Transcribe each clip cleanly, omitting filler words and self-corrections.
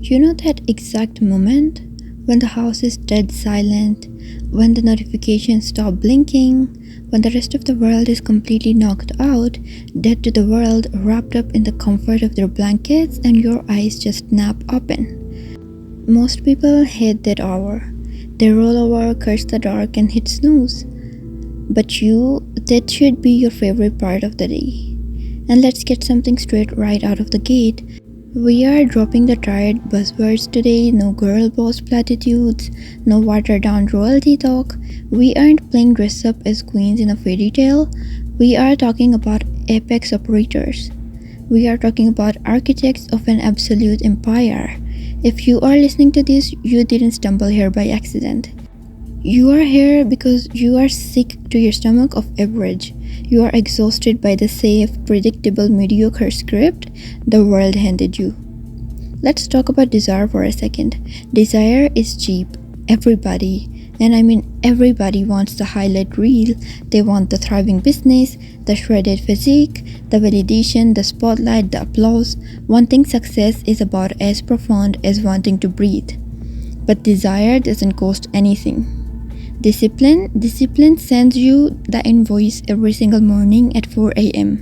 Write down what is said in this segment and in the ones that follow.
You know that exact moment when the house is dead silent, when the notifications stop blinking, when the rest of the world is completely knocked out, dead to the world, wrapped up in the comfort of their blankets, and your eyes just snap open. Most people hate that hour. They roll over, curse the dark, and hit snooze. But that should be your favorite part of the day. And let's get something straight right out of the gate. We are dropping the tired buzzwords today. No girl boss platitudes, no watered down royalty talk. We aren't playing dress up as queens in a fairy tale. We are talking about apex operators. We are talking about architects of an absolute empire. If you are listening to this, you didn't stumble here by accident. You are here because you are sick to your stomach of average. You are exhausted by the safe, predictable, mediocre script the world handed you. Let's talk about desire for a second. Desire is cheap. Everybody, and I mean everybody, wants the highlight reel. They want the thriving business, the shredded physique, the validation, the spotlight, the applause. Wanting success is about as profound as wanting to breathe. But desire doesn't cost anything. Discipline sends you the invoice every single morning at 4 a.m.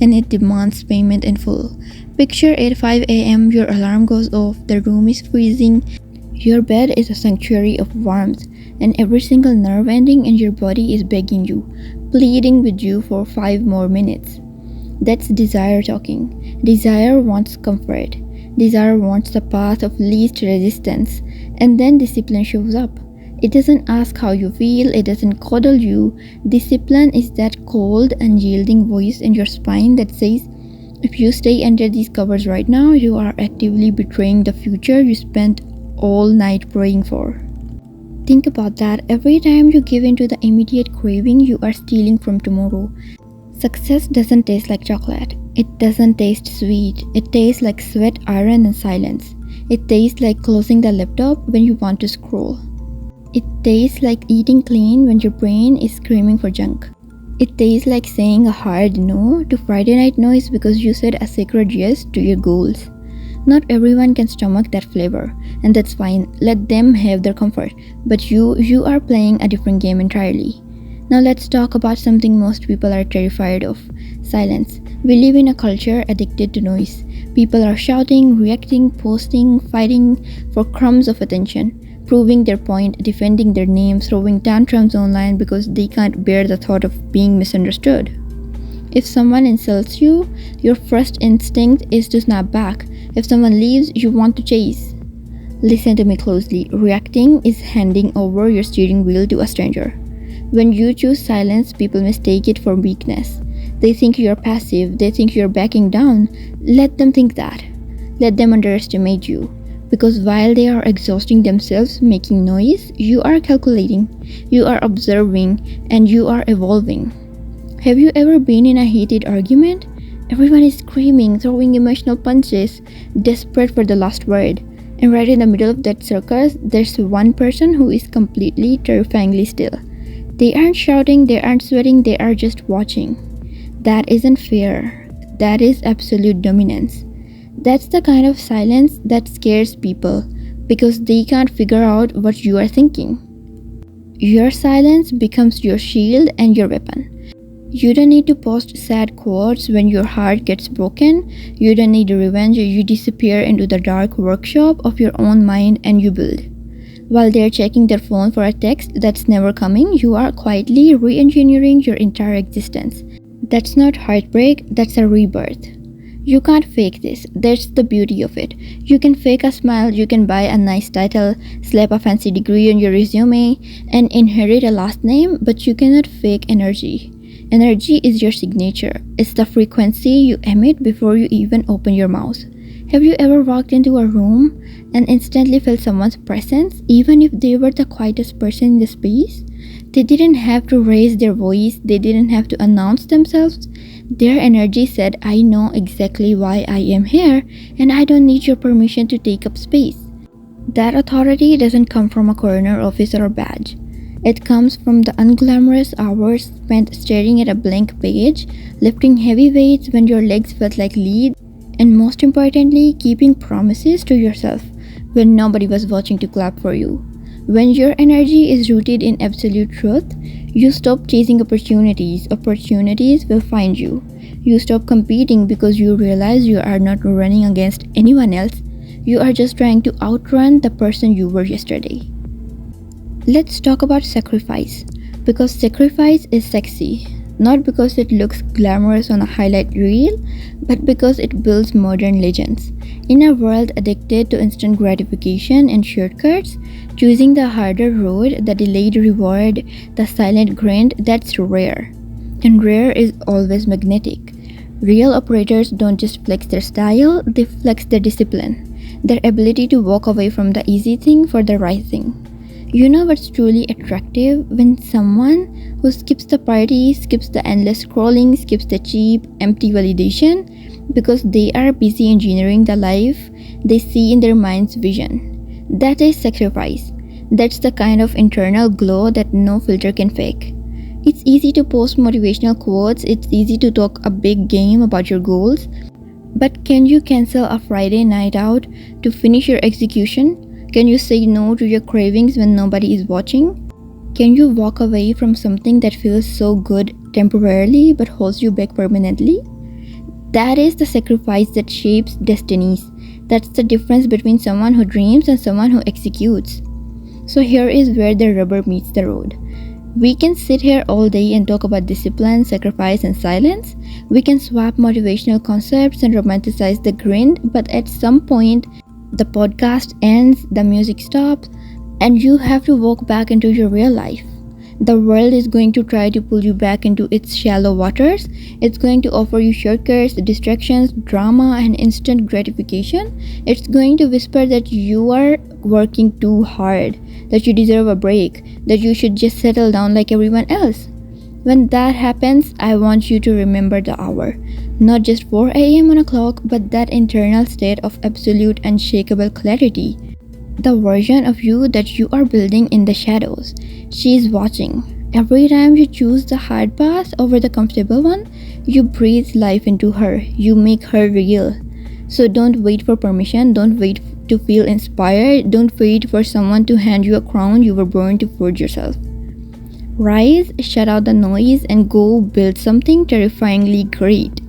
and it demands payment in full. Picture at 5 a.m. your alarm goes off, the room is freezing, your bed is a sanctuary of warmth, and every single nerve ending in your body is begging you, pleading with you for 5 more minutes. That's desire talking. Desire wants comfort. Desire wants the path of least resistance, and then discipline shows up. It doesn't ask how you feel, it doesn't coddle you. Discipline is that cold, unyielding voice in your spine that says, if you stay under these covers right now, you are actively betraying the future you spent all night praying for. Think about that. Every time you give in to the immediate craving, you are stealing from tomorrow. Success doesn't taste like chocolate. It doesn't taste sweet. It tastes like sweat, iron, and silence. It tastes like closing the laptop when you want to scroll. It tastes like eating clean when your brain is screaming for junk. It tastes like saying a hard no to Friday night noise because you said a sacred yes to your goals. Not everyone can stomach that flavor, and that's fine. Let them have their comfort. But you are playing a different game entirely. Now let's talk about something most people are terrified of: silence. We live in a culture addicted to noise. People are shouting, reacting, posting, fighting for crumbs of attention, proving their point, defending their name, throwing tantrums online because they can't bear the thought of being misunderstood. If someone insults you, your first instinct is to snap back. If someone leaves, you want to chase. Listen to me closely. Reacting is handing over your steering wheel to a stranger. When you choose silence, people mistake it for weakness. They think you're passive. They think you're backing down. Let them think that. Let them underestimate you. Because while they are exhausting themselves making noise, you are calculating, you are observing, and you are evolving. Have you ever been in a heated argument? Everyone is screaming, throwing emotional punches, desperate for the last word. And right in the middle of that circus, there's one person who is completely, terrifyingly still. They aren't shouting, they aren't sweating, they are just watching. That isn't fair. That is absolute dominance. That's the kind of silence that scares people because they can't figure out what you are thinking. Your silence becomes your shield and your weapon. You don't need to post sad quotes when your heart gets broken. You don't need revenge. You disappear into the dark workshop of your own mind and you build. While they're checking their phone for a text that's never coming, you are quietly re-engineering your entire existence. That's not heartbreak, that's a rebirth. You can't fake this. That's the beauty of it. You can fake a smile, you can buy a nice title, slap a fancy degree on your resume, and inherit a last name, but you cannot fake energy. Energy is your signature. It's the frequency you emit before you even open your mouth. Have you ever walked into a room and instantly felt someone's presence, even if they were the quietest person in the space? They didn't have to raise their voice, they didn't have to announce themselves. Their energy said, I know exactly why I am here, and I don't need your permission to take up space. That authority doesn't come from a corner office or a badge. It comes from the unglamorous hours spent staring at a blank page, lifting heavy weights when your legs felt like lead, and most importantly, keeping promises to yourself when nobody was watching to clap for you. When your energy is rooted in absolute truth, you stop chasing opportunities. Opportunities will find you. You stop competing because you realize you are not running against anyone else. You are just trying to outrun the person you were yesterday. Let's talk about sacrifice. Because sacrifice is sexy. Not because it looks glamorous on a highlight reel, but because it builds modern legends. In a world addicted to instant gratification and shortcuts, choosing the harder road, the delayed reward, the silent grind, that's rare. And rare is always magnetic. Real operators don't just flex their style, they flex their discipline, their ability to walk away from the easy thing for the right thing. You know what's truly attractive? When someone who skips the party, skips the endless scrolling, skips the cheap, empty validation because they are busy engineering the life they see in their mind's vision. That is sacrifice. That's the kind of internal glow that no filter can fake. It's easy to post motivational quotes, it's easy to talk a big game about your goals, but can you cancel a Friday night out to finish your execution? Can you say no to your cravings when nobody is watching? Can you walk away from something that feels so good temporarily but holds you back permanently? That is the sacrifice that shapes destinies. That's the difference between someone who dreams and someone who executes. So here is where the rubber meets the road. We can sit here all day and talk about discipline, sacrifice, and silence. We can swap motivational concepts and romanticize the grind, but at some point, the podcast ends, the music stops, and you have to walk back into your real life. The world is going to try to pull you back into its shallow waters. It's going to offer you shortcuts, distractions, drama, and instant gratification. It's going to whisper that you are working too hard, that you deserve a break, that you should just settle down like everyone else. When that happens, I want you to remember the hour. Not just 4 a.m. on a clock, but that internal state of absolute unshakable clarity. The version of you that you are building in the shadows. She is watching. Every time you choose the hard path over the comfortable one, you breathe life into her. You make her real. So don't wait for permission. Don't wait to feel inspired. Don't wait for someone to hand you a crown you were born to forge yourself. Rise, shut out the noise, and go build something terrifyingly great.